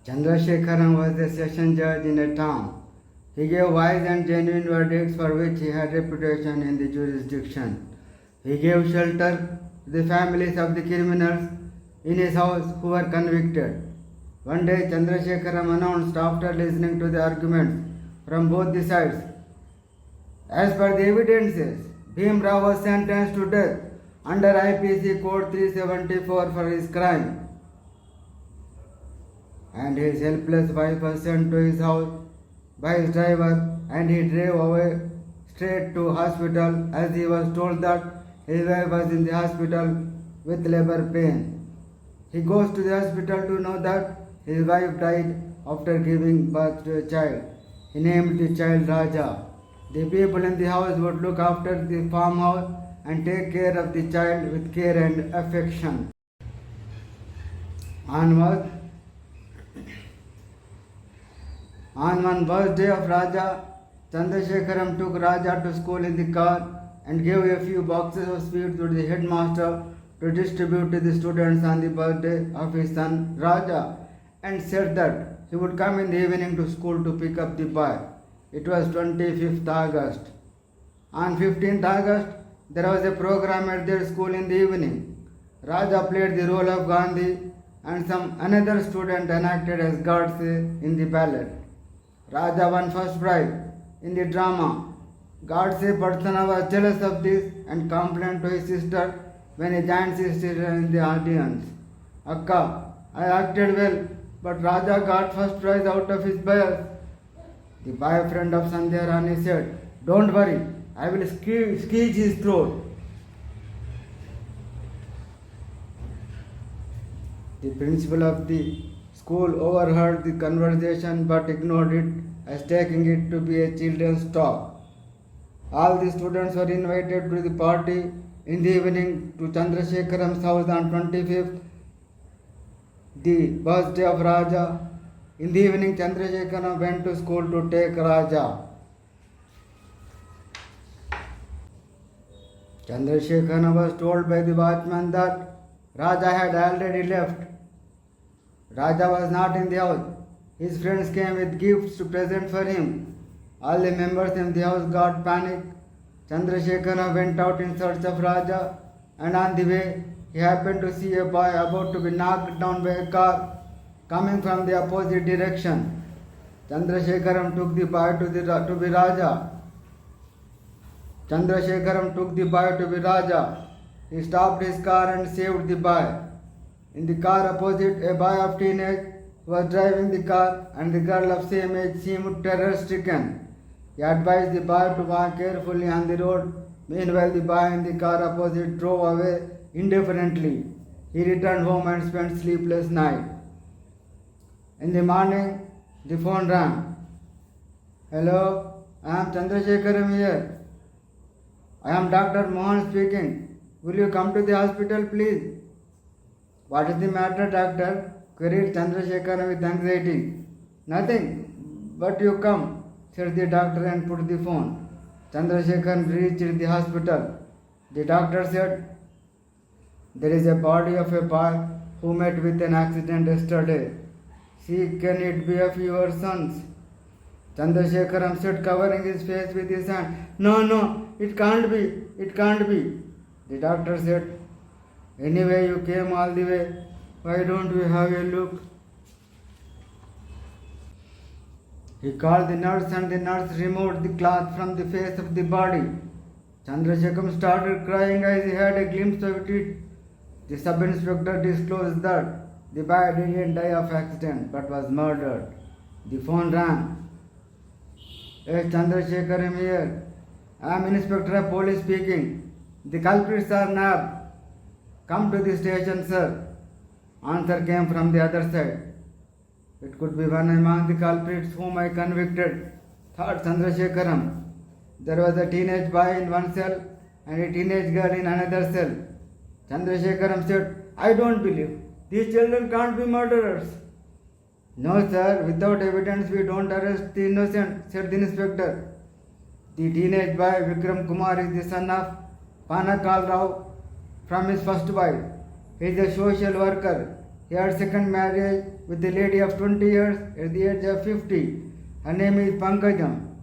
Chandrasekharan was a session judge in a town. He gave wise and genuine verdicts for which he had reputation in the jurisdiction. He gave shelter to the families of the criminals in his house who were convicted. One day Chandrasekharam announced after listening to the arguments from both the sides, as per the evidences, Bhim Rao was sentenced to death under IPC Code 374 for his crime, and his helpless wife was sent to his house by his driver, and he drove away straight to hospital as he was told that his wife was in the hospital with labor pain. He goes to the hospital to know that his wife died after giving birth to a child. He named the child Raja. The people in the house would look after the farmhouse and take care of the child with care and affection. On one birthday of Raja, Chandrasekharam took Raja to school in the car and gave a few boxes of sweets to the headmaster to distribute to the students on the birthday of his son Raja, and said that he would come in the evening to school to pick up the boy. It was 25th August. On 15th August, there was a program at their school in the evening. Raja played the role of Gandhi and another student enacted as Godse in the ballet. Raja won first prize in the drama. Godse Parsana was jealous of this and complained to his sister when he joined his sister in the audience. Akka, I acted well, but Raja got first prize out of his bias. The boyfriend of Sandhya Rani said, "Don't worry, I will squeeze his throat." The principal of the school overheard the conversation but ignored it as taking it to be a children's talk. All the students were invited to the party in the evening to Chandrasekharam's house on 25th, the birthday of Raja. In the evening, Chandrasekharam went to school to take Raja. Chandrasekharam was told by the watchman that Raja had already left. Raja was not in the house. His friends came with gifts to present for him. All the members in the house got panic. Chandrasekharam went out in search of Raja, and on the way he happened to see a boy about to be knocked down by a car coming from the opposite direction. Chandrasekharam took the boy to be Raja. Chandrasekharam took the boy to be Raja. He stopped his car and saved the boy. In the car opposite, a boy of teenage was driving the car, and the girl of same age seemed terror-stricken. He advised the boy to walk carefully on the road. Meanwhile, the boy in the car opposite drove away indifferently. He returned home and spent sleepless night. In the morning, the phone rang. "Hello, I am Chandrasekharam here. I am Dr. Mohan speaking. Will you come to the hospital, please?" "What is the matter, doctor?" queried Chandrasekharam with anxiety. "Nothing, but you come," said the doctor and put the phone. Chandrasekharan reached the hospital. The doctor said, "There is a body of a boy who met with an accident yesterday. See, can it be of your sons?" Chandrasekharam said, covering his face with his hand, No, it can't be. The doctor said, "Anyway, you came all the way. Why don't we have a look?" He called the nurse, and the nurse removed the cloth from the face of the body. Chandrasekharam started crying as he had a glimpse of it. The sub-inspector disclosed that the boy didn't die of accident but was murdered. The phone rang. "Yes, Chandrasekharam here. I am Inspector of Police speaking. The culprits are nabbed. Come to the station, sir." Answer came from the other side. "It could be one among the culprits whom I convicted," thought Chandrasekharam. There was a teenage boy in one cell and a teenage girl in another cell. Chandrasekharam said, "I don't believe. These children can't be murderers." "No, sir. Without evidence, we don't arrest the innocent," said the inspector. "The teenage boy, Vikram Kumar, is the son of Panakal Rao from his first wife. He is a social worker. He had second marriage with a lady of 20 years at the age of 50. Her name is Pankajam.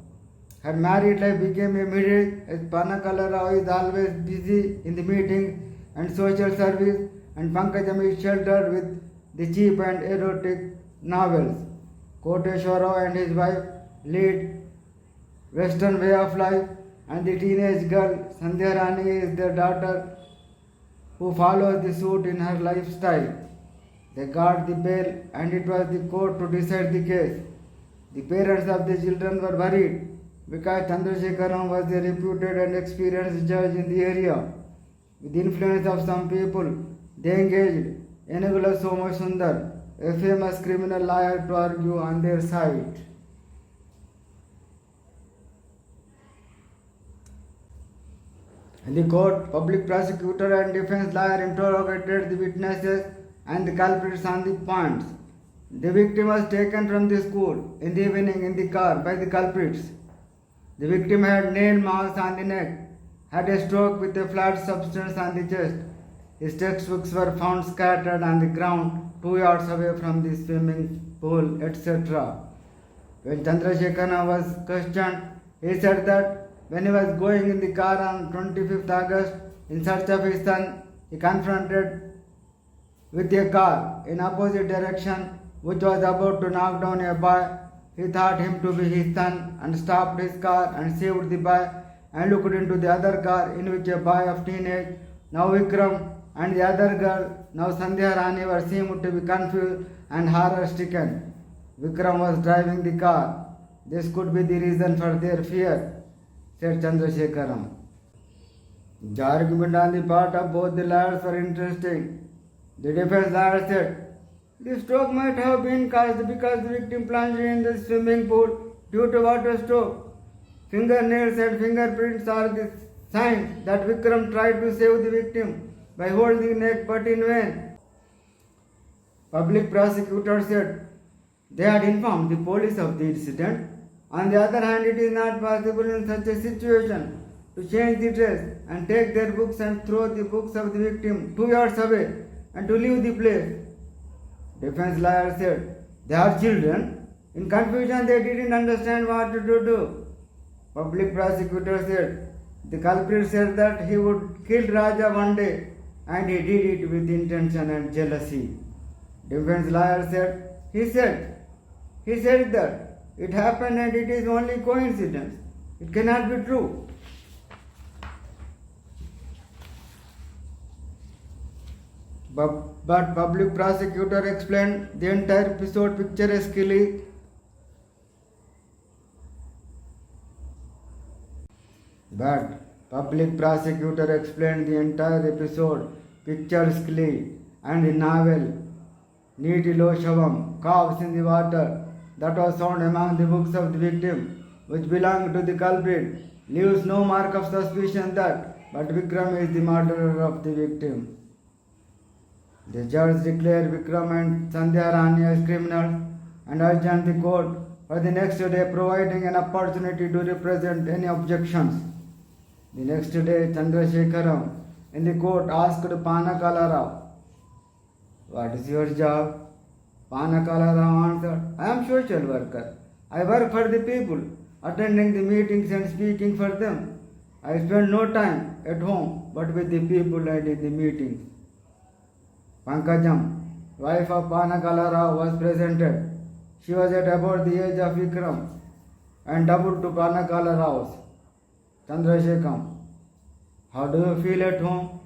Her married life became a mirage as Panakala Rao is always busy in the meeting and social service, and Pankajam is sheltered with the cheap and erotic novels. Koteshwar Rao and his wife lead Western way of life, and the teenage girl Sandhya Rani is their daughter who follows the suit in her lifestyle. They got the bail, and it was the court to decide the case. The parents of the children were worried because Chandrasekharam was a reputed and experienced judge in the area. With the influence of some people, they engaged Enugula Somasundar, a famous criminal lawyer, to argue on their side. In the court, public prosecutor and defense lawyer interrogated the witnesses and the culprits on the points. The victim was taken from the school in the evening in the car by the culprits. The victim had nail marks on the neck, had a stroke with a flat substance on the chest. His textbooks were found scattered on the ground 2 yards away from the swimming pool, etc. When Chandrasekhara was questioned, he said that when he was going in the car on 25th August in search of his son, he confronted with a car in opposite direction which was about to knock down a boy. He thought him to be his son and stopped his car and saved the boy and looked into the other car in which a boy of teenage, now Vikram, and the other girl, now Sandhya Rani, were seemed to be confused and horror stricken. Vikram was driving the car. This could be the reason for their fear, said Chandrasekharam. The argument on the part of both the lawyers were interesting. The defense lawyer said, the stroke might have been caused because the victim plunged in the swimming pool due to water stroke. Fingernails and fingerprints are the signs that Vikram tried to save the victim by holding the neck, but in vain. Public prosecutor said they had informed the police of the incident. On the other hand, it is not possible in such a situation to change the dress and take their books and throw the books of the victim 2 yards away and to leave the place. Defense lawyer said, they are children. In confusion, they didn't understand what to do. Public prosecutor said, the culprit said that he would kill Raja one day, and he did it with intention and jealousy. Defense lawyer said, he said that it happened and it is only coincidence. It cannot be true. But public prosecutor explained the entire episode picturesquely. And the novel Neetilo Shavam, Calves in the Water, that was found among the books of the victim, which belonged to the culprit, leaves no mark of suspicion that but Vikram is the murderer of the victim. The judge declared Vikram and Sandhya Rani as criminals and adjourned the court for the next day, providing an opportunity to represent any objections. The next day, Chandrasekharam in the court asked Panakala Rao, what is your job? Panakala Rao answered, I am social worker. I work for the people, attending the meetings and speaking for them. I spend no time at home but with the people and in the meetings. Pankajam, wife of Panakala Rao, was presented. She was at about the age of Vikram and doubled to Panakala Rao's. Chandrasekharam, how do you feel at home?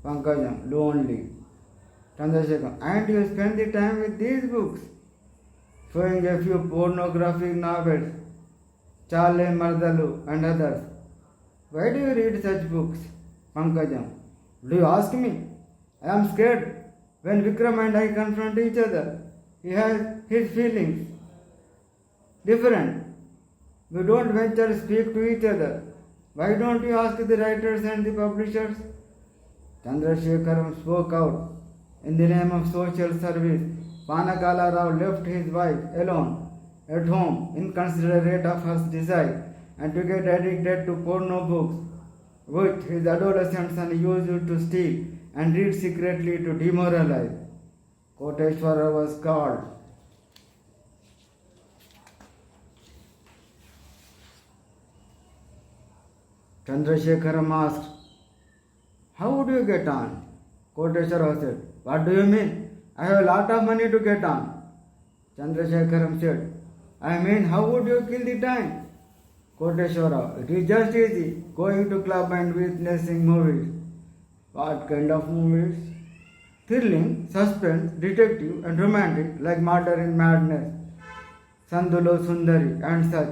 Pankajam, lonely. Chandrasekharam, and you spend the time with these books, showing a few pornographic novels, Charlie Mardalu and others. Why do you read such books? Pankajam, do you ask me? I am scared when Vikram and I confront each other. He has his feelings different. We don't venture to speak to each other. Why don't you ask the writers and the publishers? Chandrasekharam spoke out. In the name of social service, Panakala Rao left his wife alone at home inconsiderate of her desire and to get addicted to porno books, which his adolescent son used to steal and read secretly to demoralize. Koteshwara was called. Chandrasekharam asked, "How would you get on?" Koteshwara said, "What do you mean? I have a lot of money to get on." Chandrasekharam said, "I mean, how would you kill the time?" Koteshwara, "It is just easy, going to club and witnessing movies." What kind of movies? Thrilling, suspense, detective and romantic like Murder in Madness, Sandulo Sundari and such.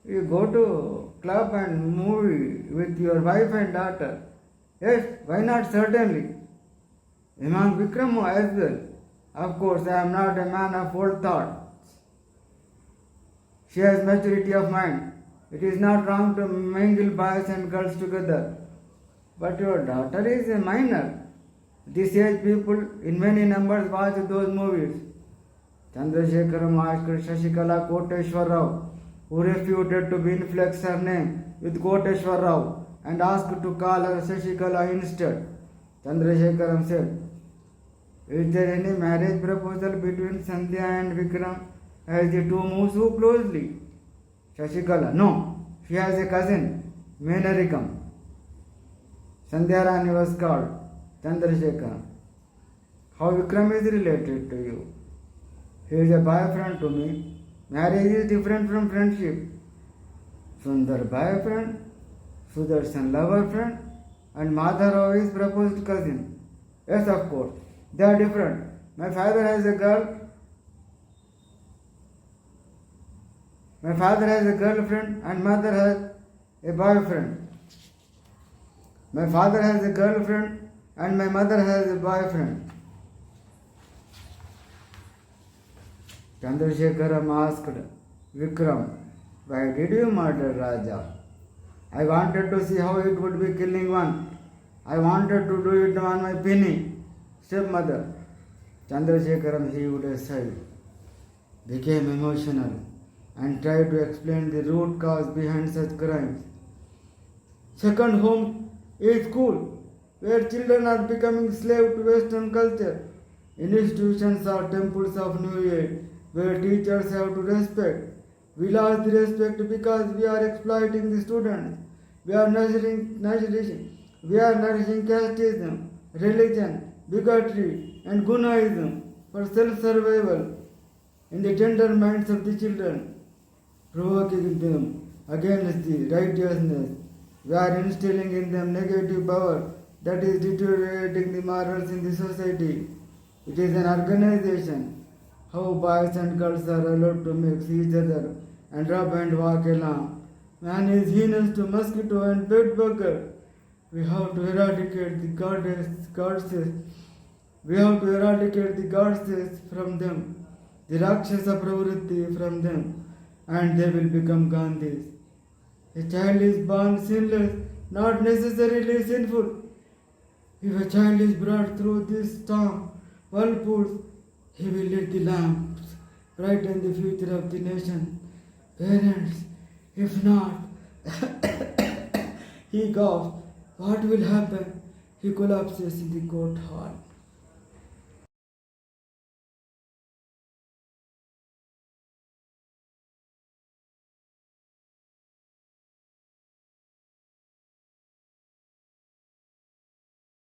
You go to club and movie with your wife and daughter. Yes, why not? Certainly. Among Vikramo as well. Of course, I am not a man of old thoughts. She has maturity of mind. It is not wrong to mingle boys and girls together. But your daughter is a minor. This age people in many numbers watch those movies. Chandrasekharam asked Shashikala Koteshwar Rao, who refuted to inflex her name with Koteshwar Rao and asked to call her Shashikala instead. Chandrasekharam said, "Is there any marriage proposal between Sandhya and Vikram as the two move so closely?" Shashikala, "No, she has a cousin, Menarikam." Sandhya Rani was called. Chandrasekharam, "How Vikram is related to you?" "He is a boyfriend to me. Marriage is different from friendship." Sundar boyfriend, Sudarshan lover friend, and Madharao is proposed cousin. Yes, of course, they are different. My father has a girlfriend and mother has a boyfriend. My father has a girlfriend and my mother has a boyfriend. Chandrasekharam asked Vikram, "Why did you murder Raja?" "I wanted to see how it would be killing one. I wanted to do it on my Pinny, stepmother." Chandrasekharam heaved a sigh, became emotional, and tried to explain the root cause behind such crimes. Second home is school, where children are becoming slaves to Western culture. Institutions are temples of New Age, where teachers have to respect. We lost the respect because we are exploiting the students. We are nourishing casteism, religion, bigotry, and gunaism for self-survival in the tender minds of the children, provoking them against the righteousness. We are instilling in them negative power that is deteriorating the morals in the society. It is an organization. How boys and girls are allowed to mix each other and rub and walk along. Man is heinous to mosquito and bedbugger. We have to eradicate the goddesses from them, the Rakshasa Pravritti from them, and they will become Gandhis. A child is born sinless, not necessarily sinful. If a child is brought through this storm, whirlpools, he will lit the lamps, brighten the future of the nation. Parents, if not, he coughs. What will happen? He collapses in the court hall.